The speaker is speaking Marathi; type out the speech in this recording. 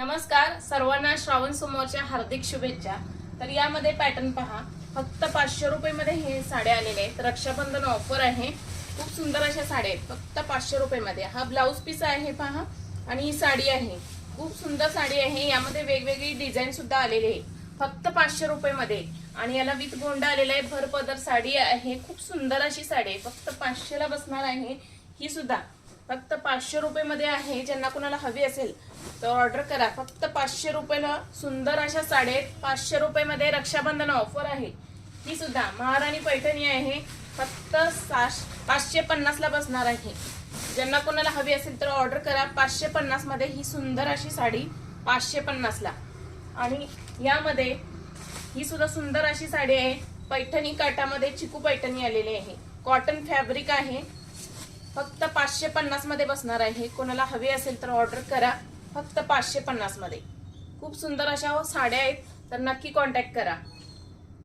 नमस्कार सर्वांना श्रावण सोमवारच्या हार्दिक शुभेच्छा। तर यामध्ये पॅटर्न पहा, फक्त 500 रुपये मध्ये हे साड्या आलेले आहेत। रक्षाबंधन ऑफर आहे, खूप सुंदर अशा साड्या आहेत फक्त 500 रुपये मध्ये। हा ब्लाउज पीस आहे पहा आणि ही साडी आहे, खूप सुंदर साडी आहे। यामध्ये वेगवेगळी डिझाइन सुद्धा आलेली आहे फक्त 500 रुपये मध्ये। आणि याला विथ गोंडा आलेला आहे, भरपदर साडी आहे, खूप सुंदर अशी साडी आहे, फक्त 500 ला बसणार आहे। ही सुद्धा फक्त 500 रुपये मध्ये आहे। ज्यांना कोणाला हवी असेल तर ऑर्डर करा, फक्त 500 रुपयाला सुंदर अशा साड्या आहेत। 500 रुपये मध्ये रक्षाबंधन ऑफर आहे। ही सुद्धा महाराणी पैठणी आहे, फक्त 550 ला बसणार आहे। ज्यांना कोणाला हवी असेल तर ऑर्डर करा, 550 मध्ये ही सुंदर अशी साडी 550 ला। आणि यामध्ये ही सुद्धा सुंदर अशी साडी आहे, पैठणी काठामध्ये चिकू पैठणी आलेली आहे, कॉटन फॅब्रिक आहे, फक्त 550 मध्ये बसणार आहे। कोणाला हवी असेल तर ऑर्डर करा, फक्त 550 मध्ये। खूप सुंदर अशा साड्या आहेत, तर नक्की कॉन्टॅक्ट करा।